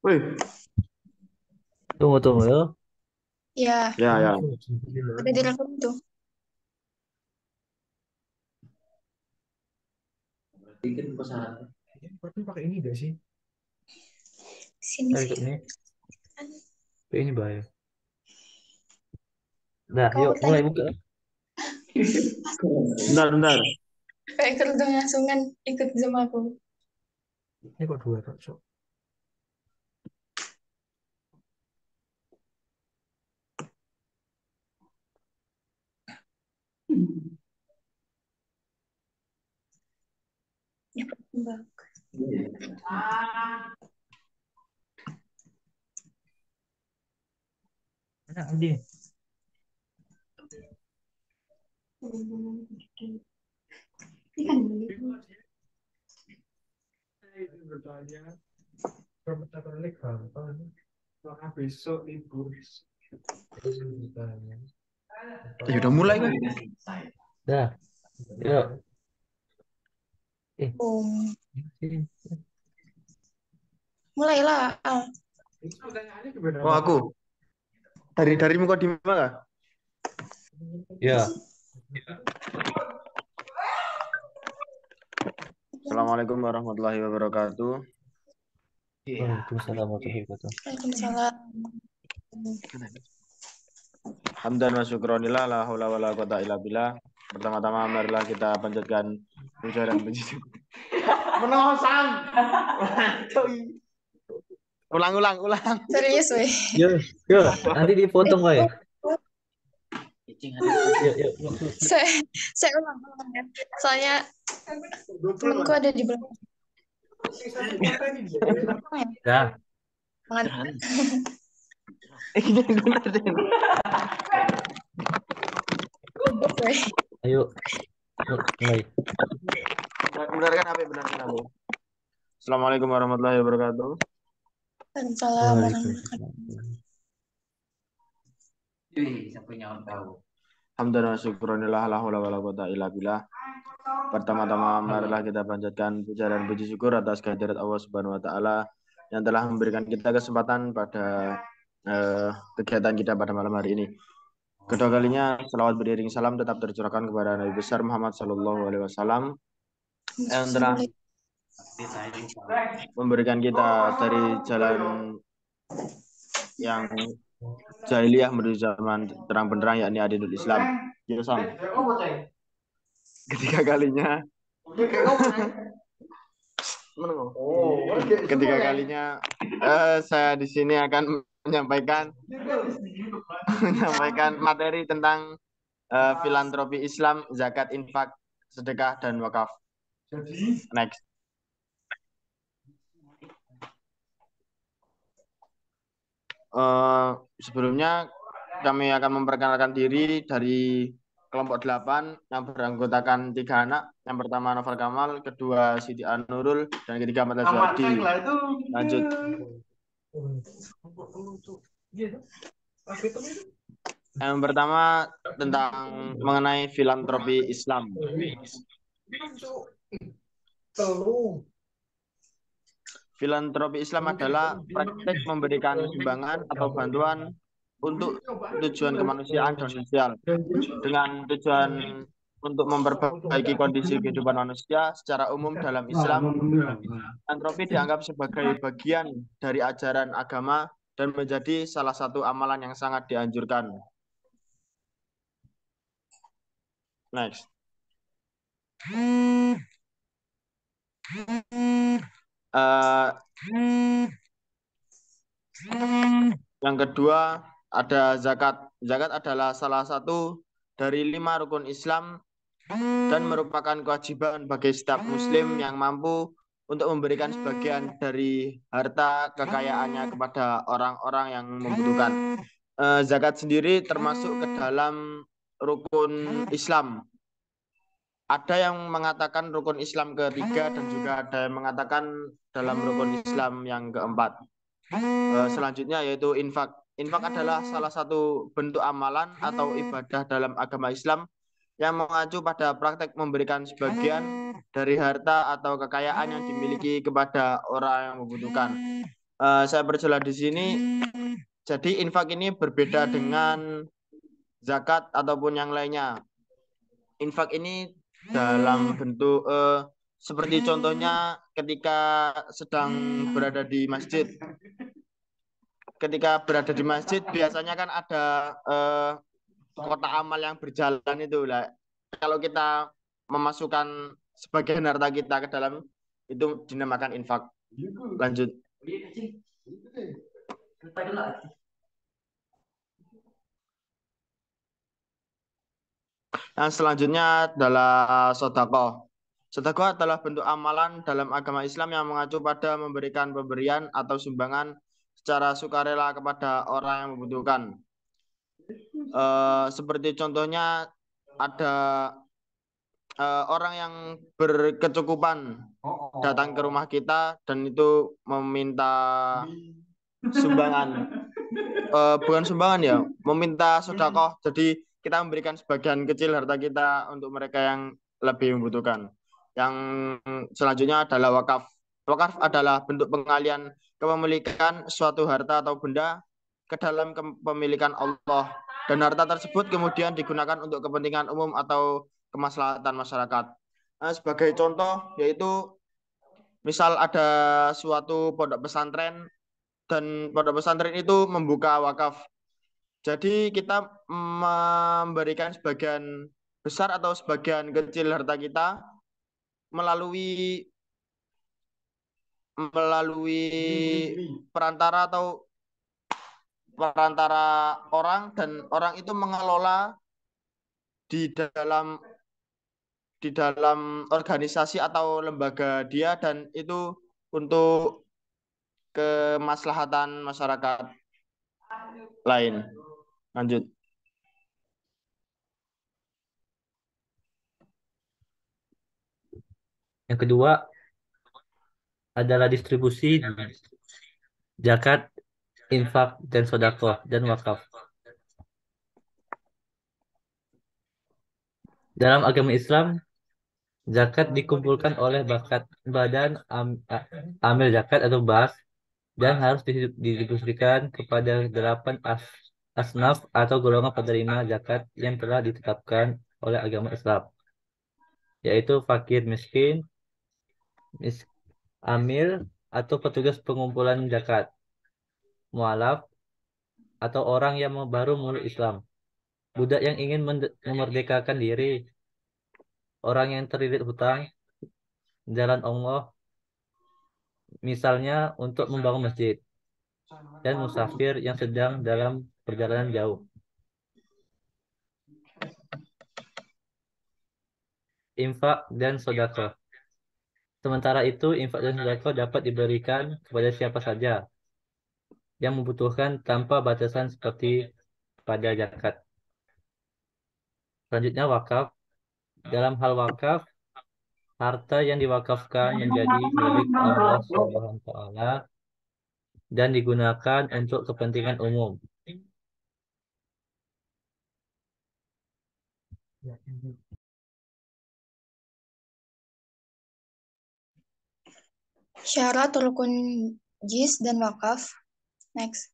Wih, Tunggu ya. Ya, ya ya. ada direkam tuh. Bikin pesan. Tapi pakai ini gak sih? Sini Ayo sih. ikut nih. Ini bahaya. Nah, Kau yuk bertanya, mulai buka. Bentar, bentar. kayak kerudung langsungan ikut Zoom aku. Ini kok dua tak, Cok? Ya, Mbak. Mana Andi? Ini kan Bertanya, percakapan gampang. Maka besok libur. Bertanya. Ya udah mulai kan? Dah, yuk. oh, Sini. mulailah. Ah. Itu pertanyaannya kebenaran Oh, apa? aku. Dari muka di mana? Ya. Assalamualaikum warahmatullahi wabarakatuh. Waalaikumsalam warahmatullahi wabarakatuh. Waalaikumsalam. Hamdan wa syukronillah la haula wala quwata illa billah. Pertama-tama marilah kita panjatkan puja dan puji syukur. Menosan. Ulang, ulang, ulang. Serius, weh. Yuk, yuk. Nanti dipotong, Pak ya. Yuk, yuk. Saya, saya ulang ya. Soalnya temanku ada di belakang ya. Ya. Banget. Ini benar deh. Weh. Ayo, mulai. Benar kan apa? Benar kan apa? Assalamualaikum warahmatullahi wabarakatuh. Waalaikumsalam warahmatullahi Waalaikumsalam. Hamdan wa syukronillah la haula wala quwata illa billah. Pertama-tama marilah kita panjatkan puja dan puji syukur atas kehadirat Allah Subhanahu wa taala yang telah memberikan kita kesempatan pada kegiatan kita pada malam hari ini. Kedua kalinya salawat beriring salam tetap tercurahkan kepada Nabi besar Muhammad Sallallahu Alaihi Wasallam yang telah wabarakatuh. memberikan kita dari jalan yang jahiliyah menuju zaman terang benderang yakni adinul Islam. Ya, Sam. Ketiga kalinya ketiga kalinya saya di sini akan menyampaikan materi tentang filantropi Islam, zakat, infak, sedekah dan wakaf. Next. Sebelumnya kami akan memperkenalkan diri dari kelompok 8 yang beranggotakan 3 anak. Yang pertama Novel Kamal, kedua Siti Anurul, dan ketiga Mata Zuardi. Lanjut. Yang pertama tentang mengenai filantropi Islam. Filantropi Islam adalah praktek memberikan sumbangan atau bantuan untuk tujuan kemanusiaan dan sosial dengan tujuan untuk memperbaiki kondisi kehidupan manusia secara umum dalam Islam. Filantropi dianggap sebagai bagian dari ajaran agama dan menjadi salah satu amalan yang sangat dianjurkan. Next. Yang kedua ada zakat. Zakat adalah salah satu dari 5 rukun Islam dan merupakan kewajiban bagi setiap Muslim yang mampu untuk memberikan sebagian dari harta kekayaannya kepada orang-orang yang membutuhkan. Zakat sendiri termasuk ke dalam rukun Islam. Ada yang mengatakan rukun Islam ketiga dan juga ada yang mengatakan dalam rukun Islam yang keempat. Selanjutnya yaitu infak. Infak adalah salah satu bentuk amalan atau ibadah dalam agama Islam yang mengacu pada praktek memberikan sebagian dari harta atau kekayaan yang dimiliki kepada orang yang membutuhkan. Saya perjelas di sini. Jadi infak ini berbeda dengan zakat ataupun yang lainnya. Infak ini dalam bentuk seperti contohnya ketika sedang berada di masjid. Ketika berada di masjid biasanya kan ada kotak amal yang berjalan itu lah. Kalau kita memasukkan sebagian harta kita ke dalam itu dinamakan infak. Lanjut. Yang selanjutnya adalah sedekah. Sedekah adalah bentuk amalan dalam agama Islam yang mengacu pada memberikan pemberian atau sumbangan secara sukarela kepada orang yang membutuhkan. Seperti contohnya ada orang yang berkecukupan datang ke rumah kita dan itu meminta sumbangan. Bukan sumbangan ya, meminta sedekah. Jadi kita memberikan sebagian kecil harta kita untuk mereka yang lebih membutuhkan. Yang selanjutnya adalah wakaf. Wakaf adalah bentuk pengalian kepemilikan suatu harta atau benda ke dalam kepemilikan Allah. Dan harta tersebut kemudian digunakan untuk kepentingan umum atau kemaslahatan masyarakat. Nah, sebagai contoh yaitu misal ada suatu pondok pesantren dan pondok pesantren itu membuka wakaf. Jadi kita memberikan sebagian besar atau sebagian kecil harta kita melalui perantara atau perantara orang, dan orang itu mengelola di dalam organisasi atau lembaga dia, dan itu untuk kemaslahatan masyarakat lain. Lanjut. Yang kedua adalah distribusi zakat, infak, dan sedekah dan wakaf. Dalam agama Islam, zakat dikumpulkan oleh badan amil zakat atau BAS dan harus didistribusikan kepada 8 asnaf atau golongan penerima zakat yang telah ditetapkan oleh agama Islam, yaitu fakir miskin, amil atau petugas pengumpulan zakat, mualaf atau orang yang baru meluk Islam, budak yang ingin memerdekakan diri, orang yang terlilit hutang jalan Allah, misalnya untuk membangun masjid, dan musafir yang sedang dalam perjalanan jauh. Infak dan sedekah. Sementara itu, infak dan sedekah dapat diberikan kepada siapa saja yang membutuhkan tanpa batasan seperti pada zakat. Selanjutnya wakaf. Dalam hal wakaf, harta yang diwakafkan menjadi milik Allah SWT dan digunakan untuk kepentingan umum. Syarat rukun jis dan wakaf. Next.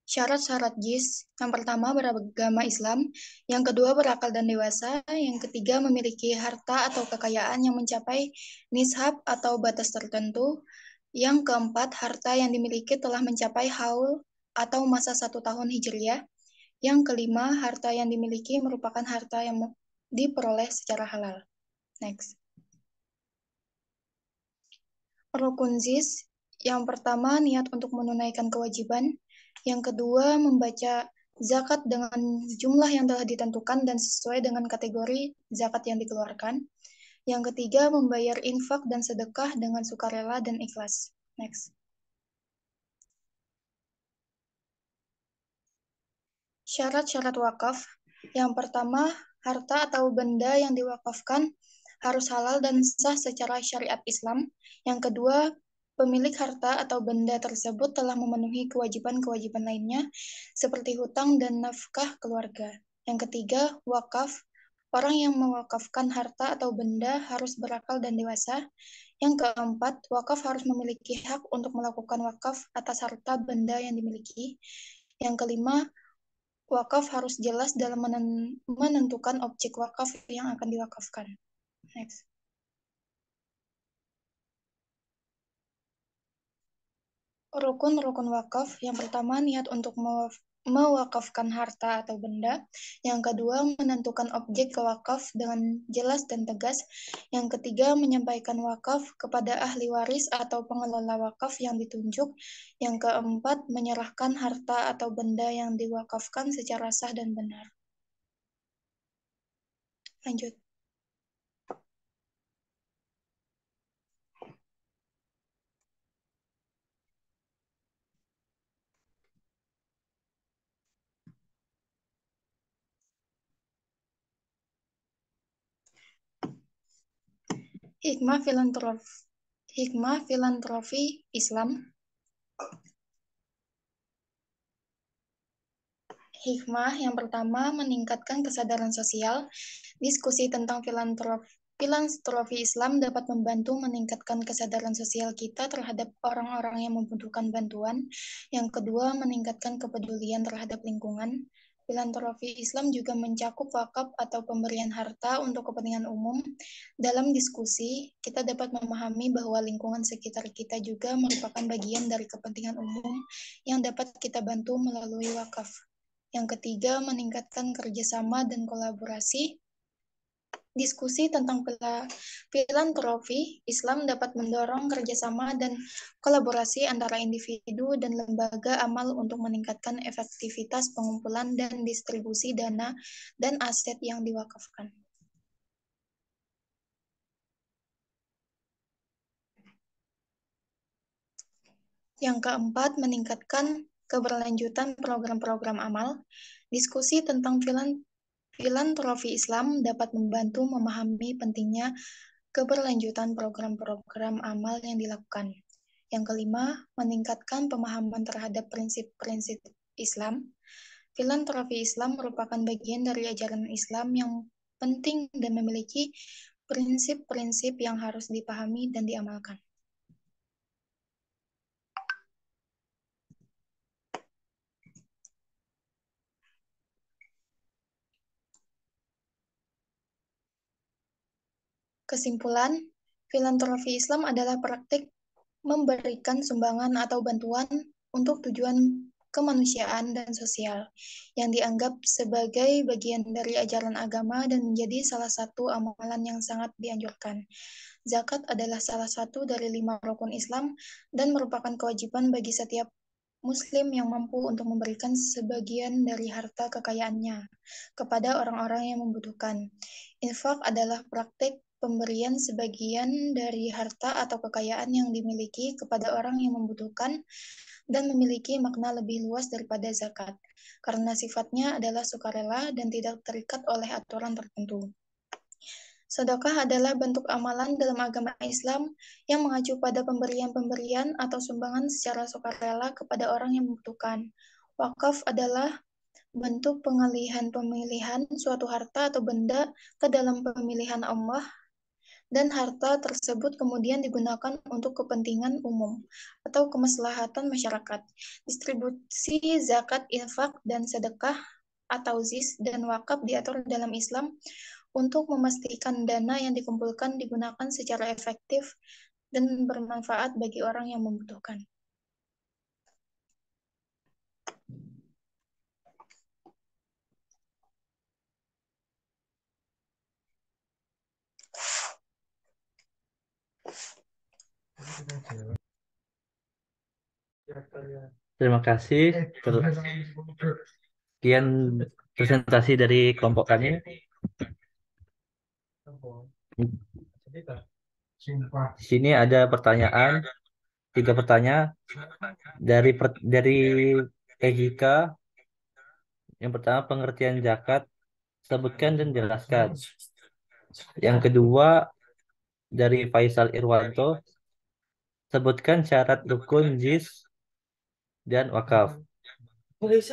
Syarat-syarat jis. Yang pertama beragama Islam, yang kedua berakal dan dewasa, yang ketiga memiliki harta atau kekayaan yang mencapai nishab atau batas tertentu, yang keempat harta yang dimiliki telah mencapai haul atau masa 1 tahun hijriah, yang kelima harta yang dimiliki merupakan harta yang diperoleh secara halal. Next. Rukun zis, yang pertama niat untuk menunaikan kewajiban, yang kedua membaca zakat dengan jumlah yang telah ditentukan dan sesuai dengan kategori zakat yang dikeluarkan, yang ketiga membayar infak dan sedekah dengan sukarela dan ikhlas. Next. Syarat-syarat wakaf, yang pertama harta atau benda yang diwakafkan harus halal dan sah secara syariat Islam. Yang kedua, pemilik harta atau benda tersebut telah memenuhi kewajiban-kewajiban lainnya seperti hutang dan nafkah keluarga. Yang ketiga, wakaf. Orang yang mewakafkan harta atau benda harus berakal dan dewasa. Yang keempat, wakaf harus memiliki hak untuk melakukan wakaf atas harta benda yang dimiliki. Yang kelima, wakaf harus jelas dalam menentukan objek wakaf yang akan diwakafkan. Next. Rukun-rukun wakaf. Yang pertama, niat untuk mewakafkan harta atau benda. Yang kedua, menentukan objek wakaf dengan jelas dan tegas. Yang ketiga, menyampaikan wakaf kepada ahli waris atau pengelola wakaf yang ditunjuk. Yang keempat, menyerahkan harta atau benda yang diwakafkan secara sah dan benar. Lanjut. Hikmah filantropi Islam. Hikmah yang pertama, meningkatkan kesadaran sosial. Diskusi tentang filantropi Islam dapat membantu meningkatkan kesadaran sosial kita terhadap orang-orang yang membutuhkan bantuan. Yang kedua, meningkatkan kepedulian terhadap lingkungan. Filantropi Islam juga mencakup wakaf atau pemberian harta untuk kepentingan umum. Dalam diskusi, kita dapat memahami bahwa lingkungan sekitar kita juga merupakan bagian dari kepentingan umum yang dapat kita bantu melalui wakaf. Yang ketiga, meningkatkan kerjasama dan kolaborasi. Diskusi tentang filantropi Islam dapat mendorong kerjasama dan kolaborasi antara individu dan lembaga amal untuk meningkatkan efektivitas pengumpulan dan distribusi dana dan aset yang diwakafkan. Yang keempat, meningkatkan keberlanjutan program-program amal. Diskusi tentang filantropi Islam dapat membantu memahami pentingnya keberlanjutan program-program amal yang dilakukan. Yang kelima, meningkatkan pemahaman terhadap prinsip-prinsip Islam. Filantropi Islam merupakan bagian dari ajaran Islam yang penting dan memiliki prinsip-prinsip yang harus dipahami dan diamalkan. Kesimpulan, filantropi Islam adalah praktik memberikan sumbangan atau bantuan untuk tujuan kemanusiaan dan sosial yang dianggap sebagai bagian dari ajaran agama dan menjadi salah satu amalan yang sangat dianjurkan. Zakat adalah salah satu dari 5 rukun Islam dan merupakan kewajiban bagi setiap Muslim yang mampu untuk memberikan sebagian dari harta kekayaannya kepada orang-orang yang membutuhkan. Infak adalah praktik pemberian sebagian dari harta atau kekayaan yang dimiliki kepada orang yang membutuhkan dan memiliki makna lebih luas daripada zakat, karena sifatnya adalah sukarela dan tidak terikat oleh aturan tertentu. Sedekah adalah bentuk amalan dalam agama Islam yang mengacu pada pemberian-pemberian atau sumbangan secara sukarela kepada orang yang membutuhkan. Wakaf adalah bentuk pemilihan suatu harta atau benda ke dalam pemilihan Allah dan harta tersebut kemudian digunakan untuk kepentingan umum atau kemaslahatan masyarakat. Distribusi zakat, infak, dan sedekah atau zis dan wakaf diatur dalam Islam untuk memastikan dana yang dikumpulkan digunakan secara efektif dan bermanfaat bagi orang yang membutuhkan. Terima kasih. Sekian presentasi dari kelompok kami. Di sini ada pertanyaan, 3 pertanyaan dari Ejika. Yang pertama, pengertian zakat, sebutkan dan jelaskan. Yang kedua, dari Faisal Irwanto, Sebutkan syarat rukun jis dan wakaf.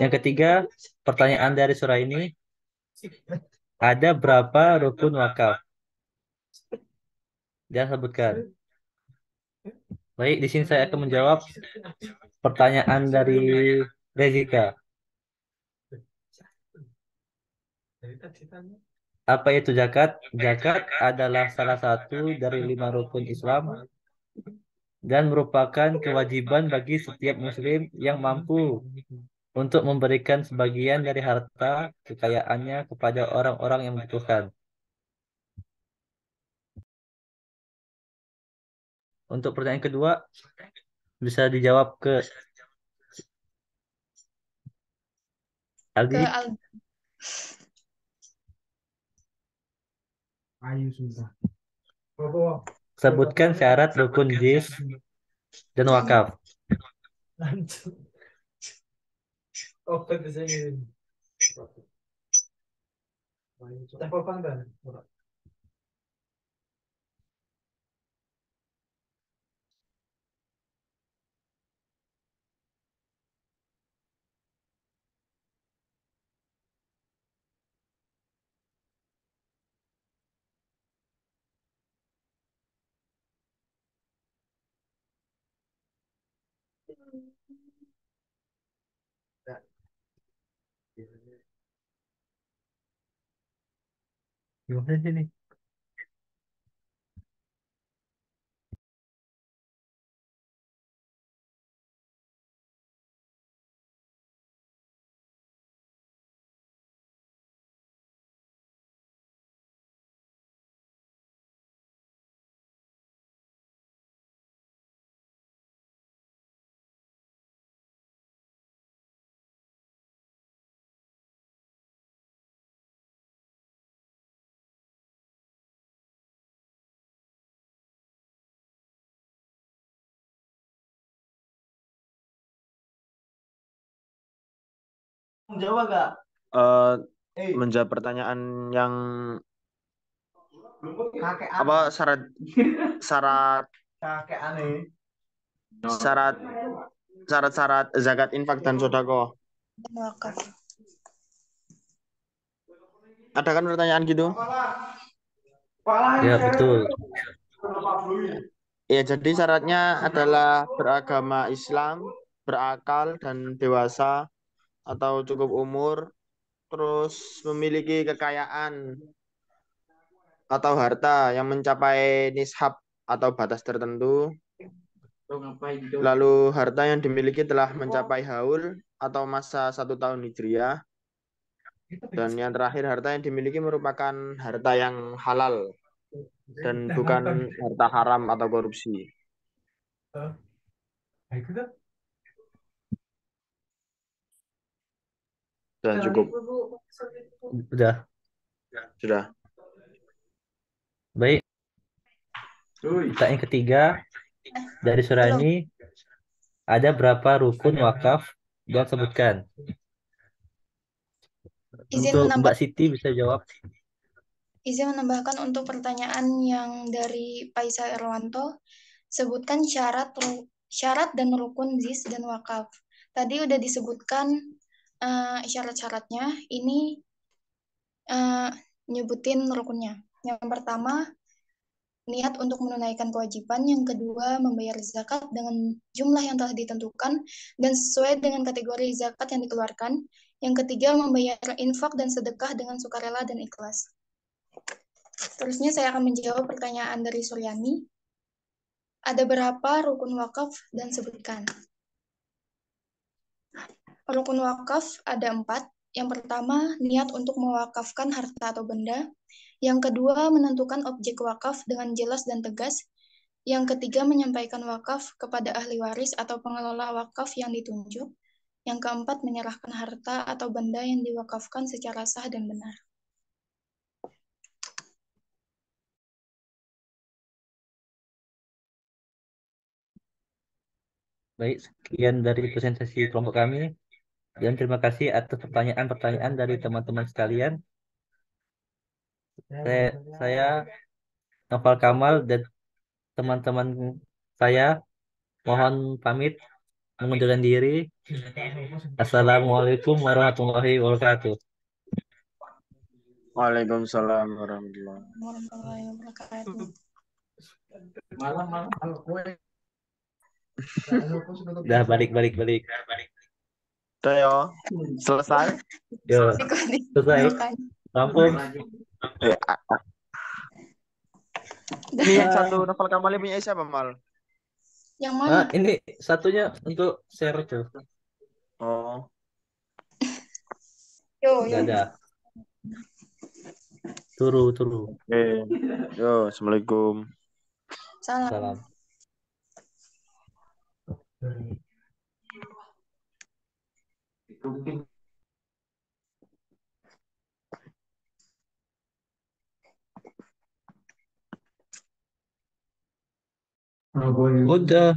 Yang ketiga, pertanyaan dari surah ini, ada berapa rukun wakaf? Dan sebutkan. Baik, di sini saya akan menjawab pertanyaan dari Rezika. Apa itu zakat? Zakat adalah salah satu dari 5 rukun Islam dan merupakan kewajiban bagi setiap muslim yang mampu untuk memberikan sebagian dari harta kekayaannya kepada orang-orang yang membutuhkan. Untuk pertanyaan kedua, bisa dijawab ke Ke Aldi. Al Sebutkan syarat rukun jis dan wakaf. Gimana sih ini? Menjawab pertanyaan yang apa syarat syarat syarat zakat infak dan sodako. dan wakaf. Ada kan pertanyaan gitu? Ya, betul. Ya, jadi syaratnya adalah beragama Islam, berakal dan dewasa atau cukup umur, terus memiliki kekayaan atau harta yang mencapai nishab atau batas tertentu. Lalu harta yang dimiliki telah mencapai haul atau masa 1 tahun hijriah. Dan yang terakhir, harta yang dimiliki merupakan harta yang halal dan bukan harta haram atau korupsi. Dan cukup. Udah. Sudah. Baik. Pertanyaan ketiga dari surah Belum. ini, ada berapa rukun wakaf? Dan sebutkan. Izin Untuk menambah Mbak Siti bisa jawab. Izin menambahkan untuk pertanyaan yang dari Faisal Irwanto, sebutkan syarat dan rukun ZIS dan wakaf. Tadi udah disebutkan syarat-syaratnya. Ini nyebutin rukunnya. Yang pertama, niat untuk menunaikan kewajiban. Yang kedua, membayar zakat dengan jumlah yang telah ditentukan dan sesuai dengan kategori zakat yang dikeluarkan. Yang ketiga, membayar infak dan sedekah dengan sukarela dan ikhlas. Terusnya saya akan menjawab pertanyaan dari Suryani. Ada berapa rukun wakaf dan sebutkan. Rukun wakaf ada 4. Yang pertama, niat untuk mewakafkan harta atau benda. Yang kedua, menentukan objek wakaf dengan jelas dan tegas. Yang ketiga, menyampaikan wakaf kepada ahli waris atau pengelola wakaf yang ditunjuk. Yang keempat, menyerahkan harta atau benda yang diwakafkan secara sah dan benar. Baik, sekian dari presentasi kelompok kami. Dan terima kasih atas pertanyaan-pertanyaan dari teman-teman sekalian. Saya Noval Kamal dan teman-teman saya Mohon pamit mengundurkan diri. Assalamualaikum warahmatullahi wabarakatuh. Waalaikumsalam warahmatullahi. Warahmatullahi wabarakatuh. Dah balik. Udah yo, selesai. Yo, selesai. Dikuatkan. Rampung. Eh, ini yang satu novel Kamal punya siapa, Mal? Yang mana? Ini satunya untuk share tuh. Oh, Yo, Gak ada. Turu. oke. Yo, assalamualaikum. Salam. Salam. Udah.